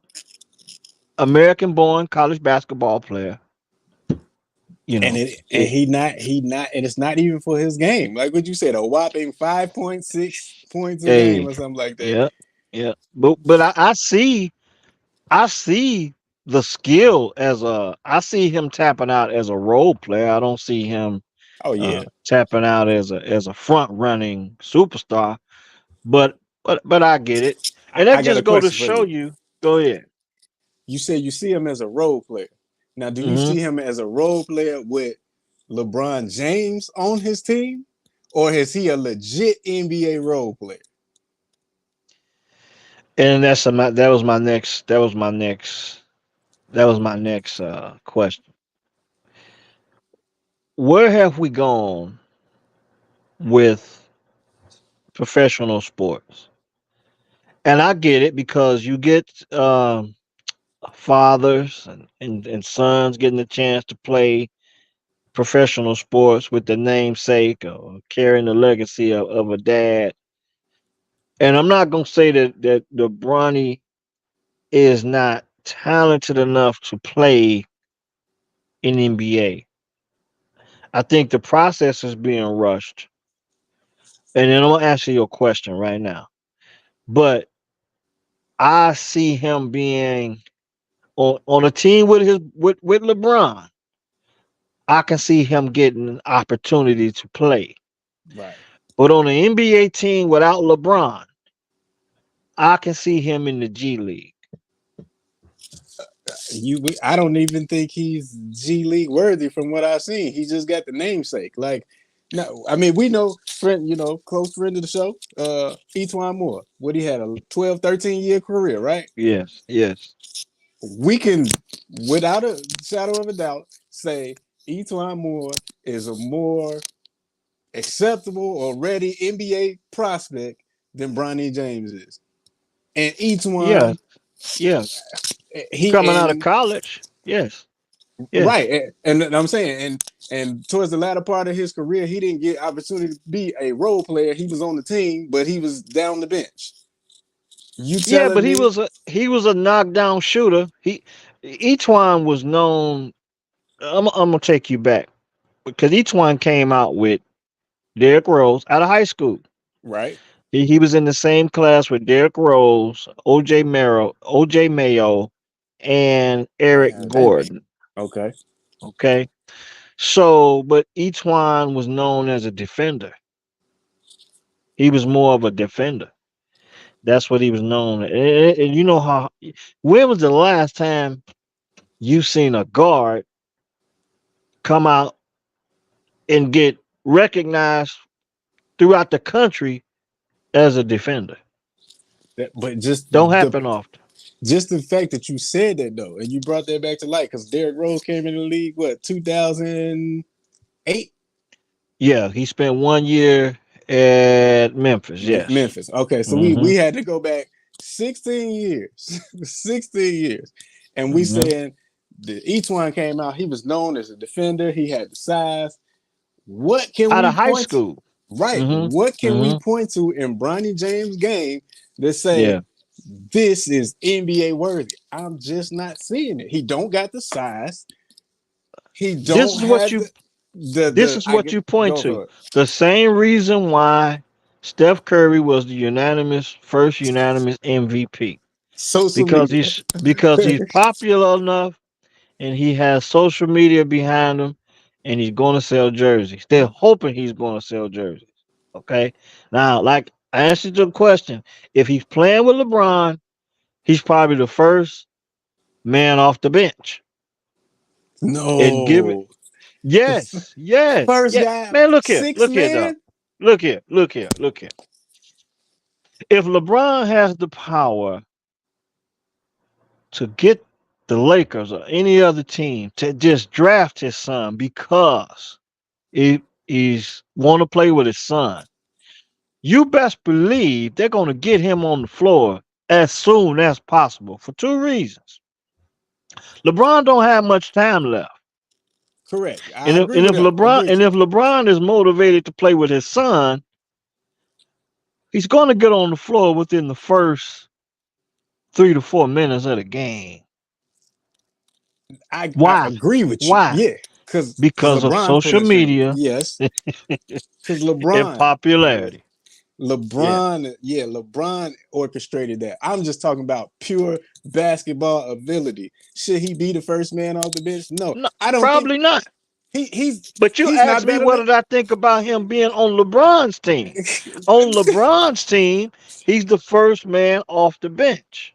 American-born college basketball player. You
and
know,
it and
it,
he not and it's not even for his game. Like what you said, a whopping 5.6 points a game
hey,
or something like that.
yeah, yeah. But I see the skill as a. I see him tapping out as a role player. I don't see him
Oh yeah.
tapping out as a front running superstar. But I get it, and that
I got a
just go to
question for
show
you.
you. Go ahead.
You say you see him as a role player. Now, do you
Hmm.
see him as a role player with LeBron James on his team, or is he a legit NBA role player?
And that was my next. That was my next question. Where have we gone with professional sports? And I get it because you get fathers and sons getting the chance to play professional sports with the namesake or carrying the legacy of a dad. And I'm not gonna say that the Bronny is not talented enough to play in NBA. I think the process is being rushed. And then I'm gonna answer your question right now. But I see him being on a team with with LeBron. I can see him getting an opportunity to play.
Right.
But on an NBA team without LeBron, I can see him in the G League.
I don't even think he's G League worthy from what I've seen. He just got the namesake. Like, no, I mean, we know friend, close friend of the show, Etwan Moore. What he had a 12, 13-year career, right?
Yes, yes.
We can, without a shadow of a doubt, say Etwan Moore is a more acceptable or ready NBA prospect than Bronny James is. And
Yes,
Etwan,
yes.
he
Coming out of
and
college. Yes, yes.
right, and I'm saying, and towards the latter part of his career, he didn't get opportunity to be a role player. He was on the team, but he was down the bench. You
Yeah, but
telling me?
he was a knockdown shooter. Each one was known. I'm gonna take you back because each one came out with Derrick Rose out of high school.
Right.
He was in the same class with Derrick Rose, OJ Mayo, and Eric
Yeah, that
Gordon.
okay.
Okay, so but each one was known as a defender. He was more of a defender. That's what he was known. And you know how? When was the last time you seen a guard come out and get recognized throughout the country as a defender?
But just
Don't
the
happen often.
just the fact that you said that though, and you brought that back to light, because Derrick Rose came in the league, what, 2008?
Yeah, he spent 1 year at Memphis. Yes.
Memphis. Okay, so
Hmm.
we had to go back 16 years, 16 years, and we
Hmm.
saying each one came out. He was known as a defender. He had the size. What can
Out
we
of high
point?
school.
Right.
Hmm.
What can we
Hmm.
point to in Bronny James' game that say
Yeah.
this is NBA worthy. I'm just not seeing it. He don't got the size. He
This
don't
is what
have
you this
the
is
I
what
get
you point
go
to.
for it.
The same reason why Steph Curry was the unanimous first unanimous MVP.
Social
Because
media.
he's popular enough and he has social media behind him and he's going to sell jerseys. They're hoping he's going to sell jerseys. Okay. Now, like I answered the question, if he's playing with LeBron, he's probably the first man off the bench. And give it
No.
yes, yes,
First
yeah.
guy,
Man,
six
look here, dog.
man.
Look here. If LeBron has the power to get the Lakers or any other team to just draft his son because he's want to play with his son, you best believe they're going to get him on the floor as soon as possible for two reasons. LeBron don't have much time left.
Correct. I agree with
If
that. Agree with you.
LeBron is motivated to play with his son, he's going to get on the floor within the first 3 to 4 minutes of the game.
I
Why?
agree with you.
Why?
Yeah, because
Because of
LeBron put
social
us in.
media
Yes, because
and
LeBron.
popularity. Yeah.
LeBron orchestrated that. I'm just talking about pure basketball ability. Should he be the first man off the bench? No,
No,
I don't think
probably not. But you
he's
asked
not
me
better
what
than.
did I think about him being on LeBron's team. On LeBron's team, he's the first man off the bench.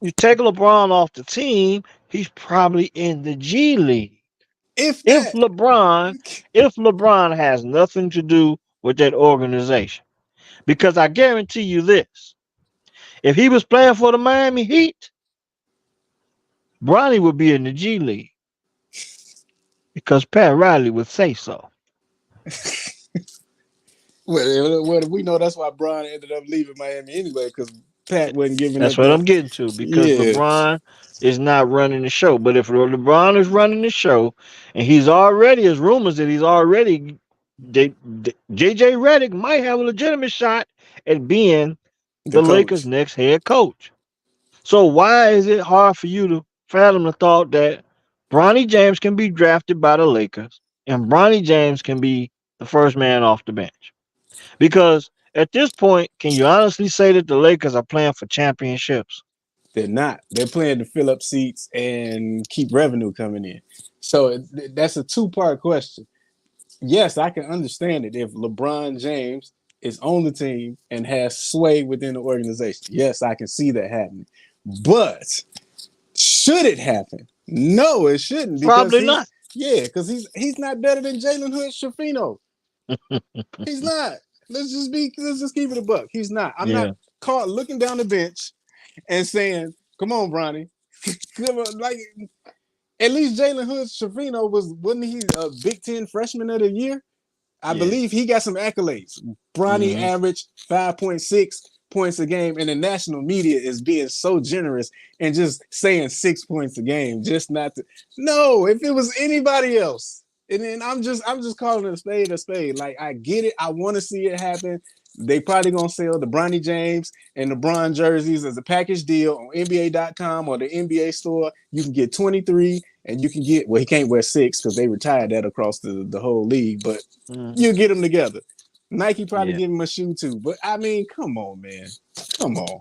You take LeBron off the team, he's probably in the G League.
if
If
that,
LeBron, if LeBron has nothing to do with that organization. Because I guarantee you this. If he was playing for the Miami Heat, Bronny would be in the G League because Pat Riley would say so.
well, we know that's why Bron ended up leaving Miami anyway, because Pat wasn't giving
That's
up
what
that.
I'm getting to because
Yeah,
LeBron is not running the show. But if LeBron is running the show, and he's already, as rumors that he's already, JJ Redick might have a legitimate shot at being
the
the Lakers'
coach.
next head coach. So why is it hard for you to fathom the thought that Bronny James can be drafted by the Lakers and Bronny James can be the first man off the bench? Because at this point, can you honestly say that the Lakers are playing for championships?
They're not. They're playing to fill up seats and keep revenue coming in. So that's a two-part question. Yes, I can understand it if LeBron James is on the team and has sway within the organization. Yes, I can see that happening. But should it happen? No, it shouldn't because
Probably not.
he's not better than Jalen Hood Shafino. He's not. Let's just keep it a buck. He's not. I'm not
Yeah.
caught looking down the bench and saying, "Come on, Bronny." Like at least Jalen Hood Shafino wasn't he a Big Ten freshman of the year? I
Yeah.
believe he got some accolades. Bronny
Hmm.
averaged 5.6 points a game, and the national media is being so generous and just saying 6 points a game, just not to. No, if it was anybody else, and then I'm just calling it a spade a spade. Like I get it, I want to see it happen. They probably gonna sell the Bronny James and the Bron jerseys as a package deal on NBA.com or the NBA store. You can get 23, and you can get he can't wear 6 because they retired that across the whole league, but
Hmm.
you get them together. Nike probably
Yeah.
give him a shoe too, but I mean, come on, man, come on.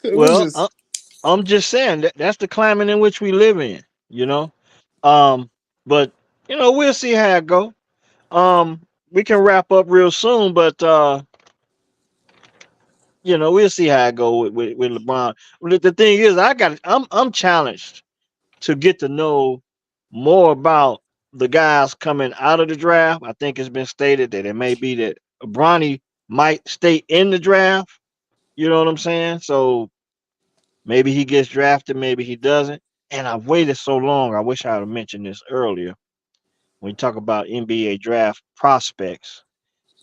We're
Well,
just
I'm just saying that that's the climate in which we live in. You know. Um. But we'll see how it go. We can wrap up real soon, but we'll see how it go with LeBron. The thing is, I'm challenged to get to know more about the guys coming out of the draft. I think it's been stated that it may be that Bronny might stay in the draft. You know what I'm saying? So maybe he gets drafted, maybe he doesn't. And I've waited so long. I wish I had mentioned this earlier. When you talk about NBA draft prospects,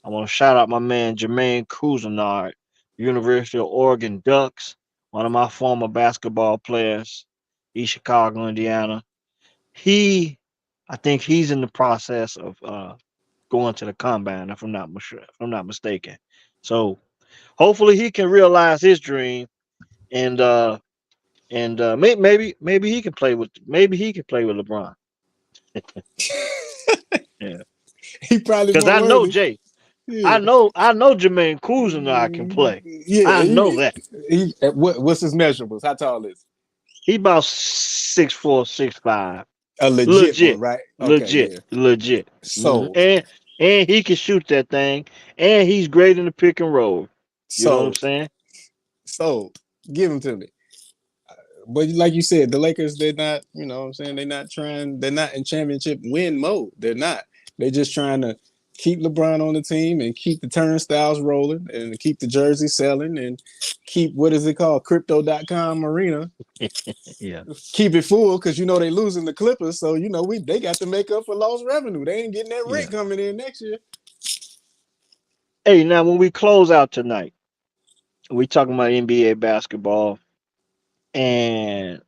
I want to shout out my man Jermaine Cousinard, University of Oregon Ducks, one of my former basketball players, East Chicago, Indiana. He, I think he's in the process of going to the combine, if I'm not mistaken. So hopefully he can realize his dream and maybe he can play with LeBron. Yeah,
He probably
because
more
I know
worthy.
Jay.
Yeah.
I know Jermaine Cousin can play.
Yeah.
I know that.
What's his measurables? How tall is
He about 6'4", 6'5".
he? A legit one,
Legit,
right? Okay,
legit,
yeah.
legit.
So,
And he can shoot that thing, and he's great in the pick and roll. You know what I'm
so,
saying?
so, give him to me. But like you said, the Lakers, they're not, what I'm saying, they're not in championship win mode. They're not. They're just trying to keep LeBron on the team and keep the turnstiles rolling and keep the jersey selling and keep, what is it called? Crypto.com arena.
Yeah,
Keep it full because they losing the Clippers. So, they got to make up for lost revenue. They ain't getting that
yeah.
rent coming in next year.
Hey, now when we close out tonight, we talking about NBA basketball, and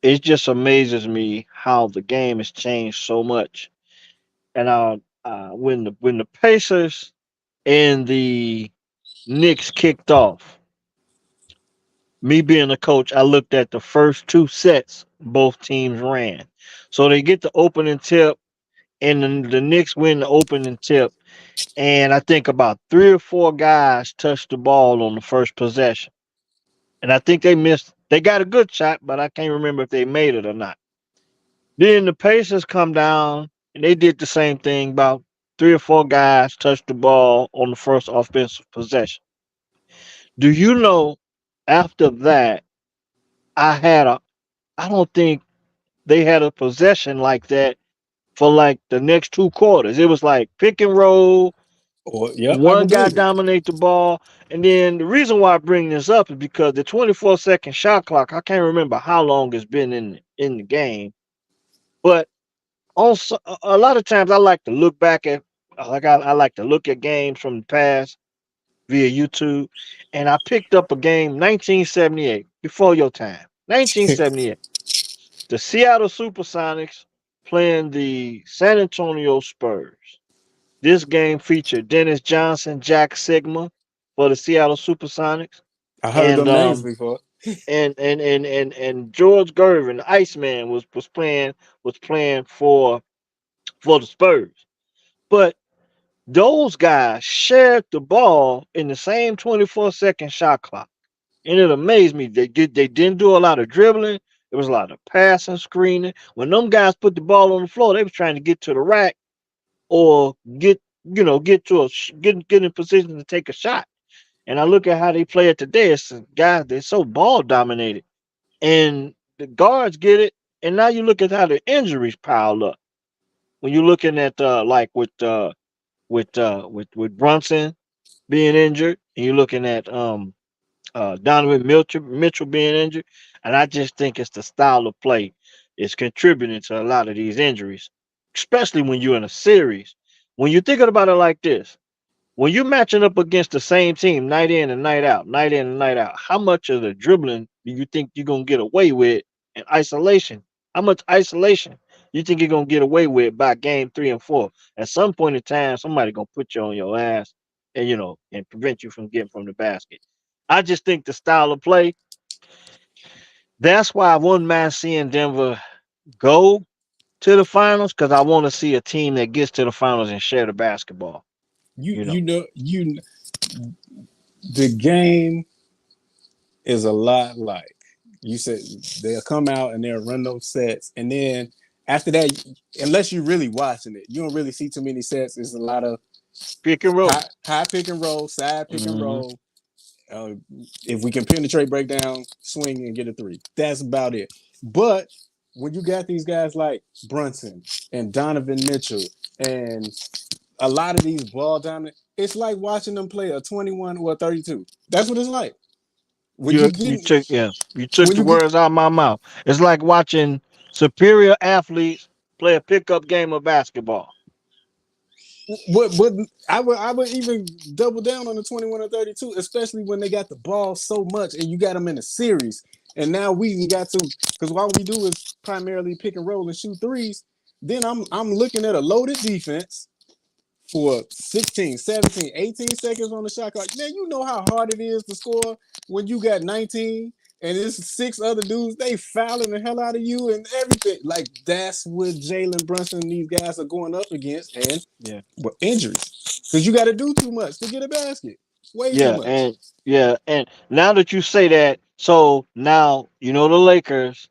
it just amazes me how the game has changed so much. And when the Pacers and the Knicks kicked off, me being a coach, I looked at the first two sets both teams ran. So they get the opening tip, and then the Knicks win the opening tip, and I think about three or four guys touched the ball on the first possession, and I think they missed. They got a good shot, but I can't remember if they made it or not. Then the Pacers come down, and they did the same thing. About three or four guys touched the ball on the first offensive possession. Do you know? After that, I had a. I don't think they had a possession like that for like the next two quarters. It was like pick and roll.
Or, yep, I
One
can
guy
believe it.
dominate the ball, and then the reason why I bring this up is because the 24-second shot clock. I can't remember how long it's been in the game, but also a lot of times I like to look back at I like to look at games from the past via YouTube, and I picked up a game 1978 before your time. 1978, the Seattle SuperSonics playing the San Antonio Spurs. This game featured Dennis Johnson, Jack Sigma for the Seattle SuperSonics,
I heard
and
them names before.
George Gervin, the Iceman, was playing for the Spurs. But those guys shared the ball in the same 24-second shot clock, and it amazed me. They didn't do a lot of dribbling. It was a lot of passing, screening. When them guys put the ball on the floor, they was trying to get to the rack or get to get in position to take a shot. And I look at how they play it today. It's guys they're so ball dominated, and the guards get it. And now you look at how the injuries pile up. When you're looking at like with Brunson being injured, and you're looking at Donovan Mitchell being injured, and I just think it's the style of play is contributing to a lot of these injuries, especially when you're in a series. When you're thinking about it like this, when you're matching up against the same team night in and night out, night in and night out, how much of the dribbling do you think you're gonna get away with in isolation? How much isolation you think you're gonna get away with by game 3 and 4? At some point in time, somebody gonna put you on your ass and and prevent you from getting from the basket. I just think the style of play. That's why I wouldn't mind seeing Denver go to the finals because I want to see a team that gets to the finals and share the basketball.
You
You
you
know,
know you the game is a lot like you said. They'll come out and they'll run those sets, and then after that, unless you're really watching it, you don't really see too many sets. It's a lot of
pick and roll.
high pick and roll, side pick and
Hmm.
roll. Uh, if we can penetrate, break down, swing, and get a three, that's about it. But when you got these guys like Brunson and Donovan Mitchell and a lot of these ball dominant, it's like watching them play a 21 or a 32. That's what it's like. When you
You
get
took you took
when
the
you get
words out of my mouth. It's like watching superior athletes play a pickup game of basketball.
what I would even double down on the 21 or 32, especially when they got the ball so much and you got them in a series. And now we got to because all we do is primarily pick and roll and shoot threes. Then I'm looking at a loaded defense for 16, 17, 18 seconds on the shot clock. Now you know how hard it is to score when you got 19 and it's 6 other dudes. They fouling the hell out of you and everything. Like that's what Jalen Brunson and these guys are going up against, and
Yeah.
what injuries? Because you got to do too much to get a basket. Way too
Yeah,
much.
and now that you say that, so now the Lakers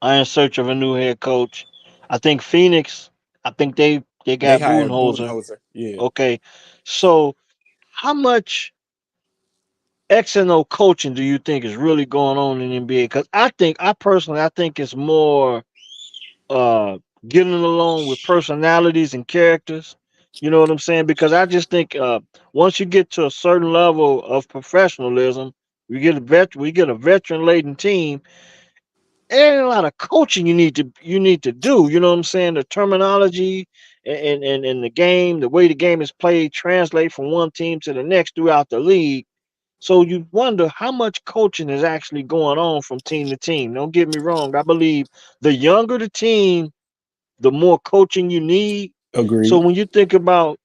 are in search of a new head coach. I think Phoenix, I think they
They
got
hired
Budenholzer.
Budenholzer. Yeah,
Okay. So how much X and O coaching do you think is really going on in the NBA? Because I think it's more uh getting along with personalities and characters. You know what I'm saying? Because I just think once you get to a certain level of professionalism, we get a veteran laden team. There ain't a lot of coaching you need to do. You know what I'm saying? The terminology and the game, the way the game is played, translate from one team to the next throughout the league. So you wonder how much coaching is actually going on from team to team. Don't get me wrong. I believe the younger the team, the more coaching you need. So
agreed.
when you think about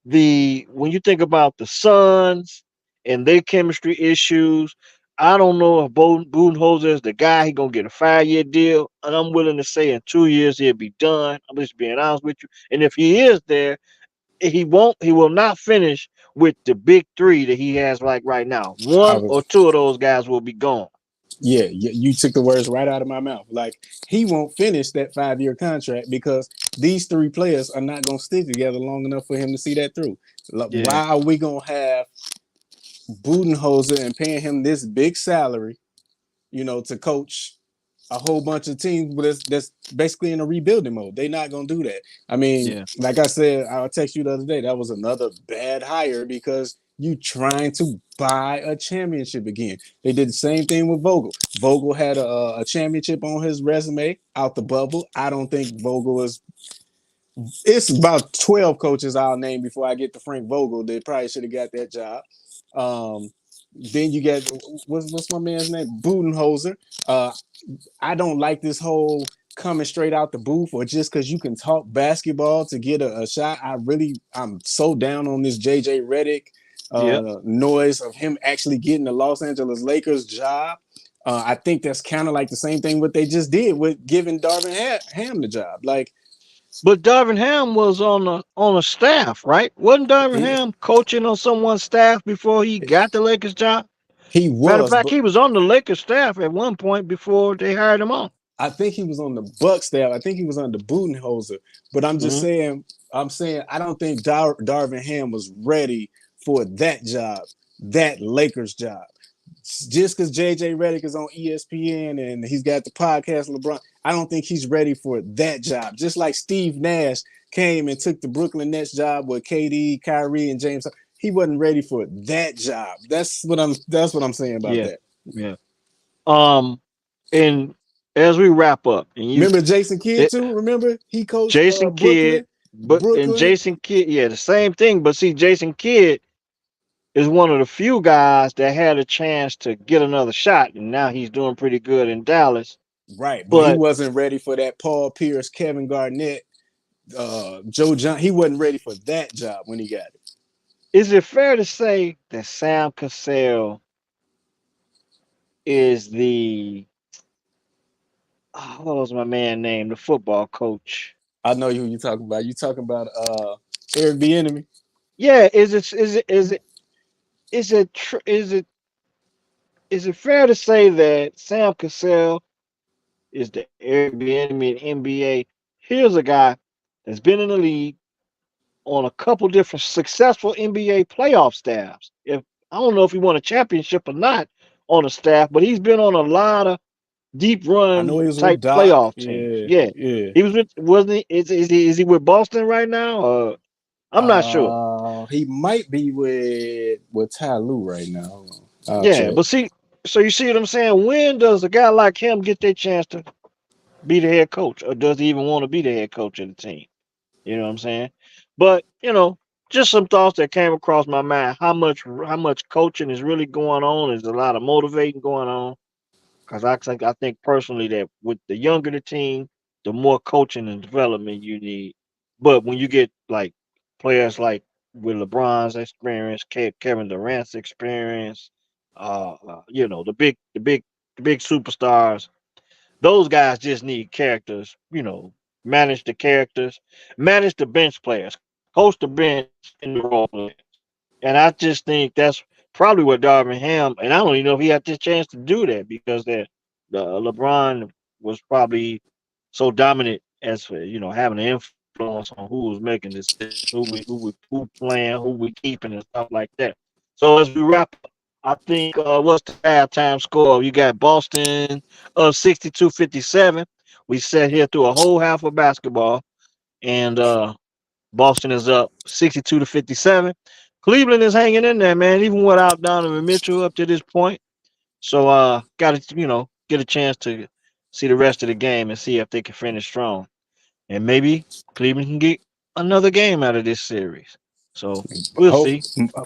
the Suns and their chemistry issues, I don't know if Budenholzer is the guy. He gonna get a 5-year deal, and I'm willing to say in 2 years he'll be done. I'm just being honest with you. And if he is there, he won't. He will not finish with the big three that he has like right now.
I
One or
was
two of those guys will be gone.
Yeah, you took the words right out of my mouth. Like he won't finish that 5-year contract because these 3 players are not going to stick together long enough for him to see that through. Like,
Yeah,
why are we going to have Budenholzer and paying him this big salary, to coach a whole bunch of teams that's basically in a rebuilding mode? They're not going to do that. I mean,
yeah,
like I said, I text you the other day. That was another bad hire because you trying to buy a championship again. They did the same thing with Vogel. Vogel had a championship on his resume out the bubble. I don't think Vogel is. It's about 12 coaches I'll name before I get to Frank Vogel. They probably should have got that job. Um, then you get what's my man's name? Budenholzer. Uh, I don't like this whole coming straight out the booth or just because you can talk basketball to get a shot. I'm so down on this JJ Redick
yep.
noise of him actually getting the Los Angeles Lakers job. I think that's kind of like the same thing what they just did with giving Darvin Ham the job. Like
But Darvin Ham was on a staff, right? Wasn't Darvin
he,
Ham coaching on someone's staff before he got the Lakers job?
he
Matter of
was,
fact,
but
he was on the Lakers staff at one point before they hired him on.
I think he was on the Buck staff. I think he was under Budenholzer. But I'm just
Hmm.
saying, I don't think Darvin Ham was ready for that job, that Lakers job. Just because JJ Redick is on ESPN and he's got the podcast LeBron, I don't think he's ready for that job. Just like Steve Nash came and took the Brooklyn Nets job with KD, Kyrie, and James. He wasn't ready for that job. That's what I'm saying about
Yeah,
that.
yeah. Um, and as we wrap up,
Remember Jason Kidd
it,
too? Remember he coached
Jason Kidd,
Brooklyn,
and
Brooklyn.
Jason Kidd, yeah, the same thing. But see, Jason Kidd is one of the few guys that had a chance to get another shot, and now he's doing pretty good in Dallas.
Right, but he
But
wasn't ready for that Paul Pierce, Kevin Garnett, Joe John. He wasn't ready for that job when he got it.
is it fair to say that Sam Cassell is the what was my man name? The football coach.
I know who you talking about. You talking about Eric Bieniemy.
Yeah, is it tr- is it fair to say that Sam Cassell is the Airbnb in NBA? Here's a guy that's been in the league on a couple different successful NBA playoff staffs. If I don't know if he won a championship or not on a staff, but he's been on a lot of deep
I know
run
he was with
type
Doc.
playoff teams.
Yeah,
Yeah,
yeah.
he was with wasn't he? Is he with Boston right now? I'm not sure.
He might be with Ty Lue right now. Hold on. I'll
Yeah,
check.
but see, so you see what I'm saying? When does a guy like him get their chance to be the head coach, or does he even want to be the head coach of the team? You know what I'm saying? But just some thoughts that came across my mind. How much coaching is really going on? There's a lot of motivating going on. Because I think personally that with the younger the team, the more coaching and development you need. But when you get like players like with LeBron's experience, Kevin Durant's experience, the big big superstars. Those guys just need characters, manage the characters, manage the bench players, coach the bench in the role players. And I just think that's probably what Darvin Ham, and I don't even know if he had the chance to do that because the LeBron was probably so dominant as for having an influence on who was making decisions, who playing, who we keeping, and stuff like that. So as we wrap up, I think what's the halftime score? You got Boston of 62-57. We sat here through a whole half of basketball, and Boston is up 62-57. Cleveland is hanging in there, man, even without Donovan Mitchell up to this point. So got to get a chance to see the rest of the game and see if they can finish strong, and maybe Cleveland can get another game out of this series. So we'll
Hope,
see.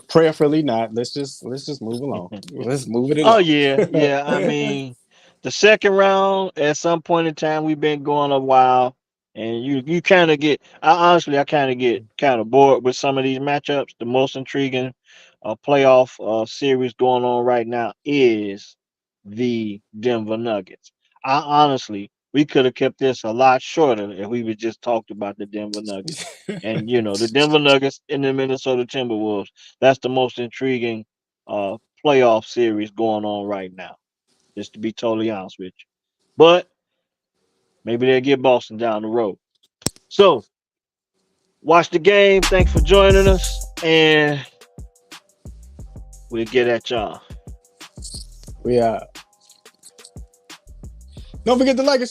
prayerfully not. Let's just move along. Let's move it
Oh
along.
yeah. I mean, the second round at some point in time we've been going a while, and you kind of get. I kind of get kind of bored with some of these matchups. The most intriguing playoff series going on right now is the Denver Nuggets. I honestly, we could have kept this a lot shorter if we would just talked about the Denver Nuggets. And the Denver Nuggets and the Minnesota Timberwolves. That's the most intriguing playoff series going on right now. Just to be totally honest with you, but maybe they'll get Boston down the road. So watch the game. Thanks for joining us, and we'll get at y'all.
We Don't forget to like us.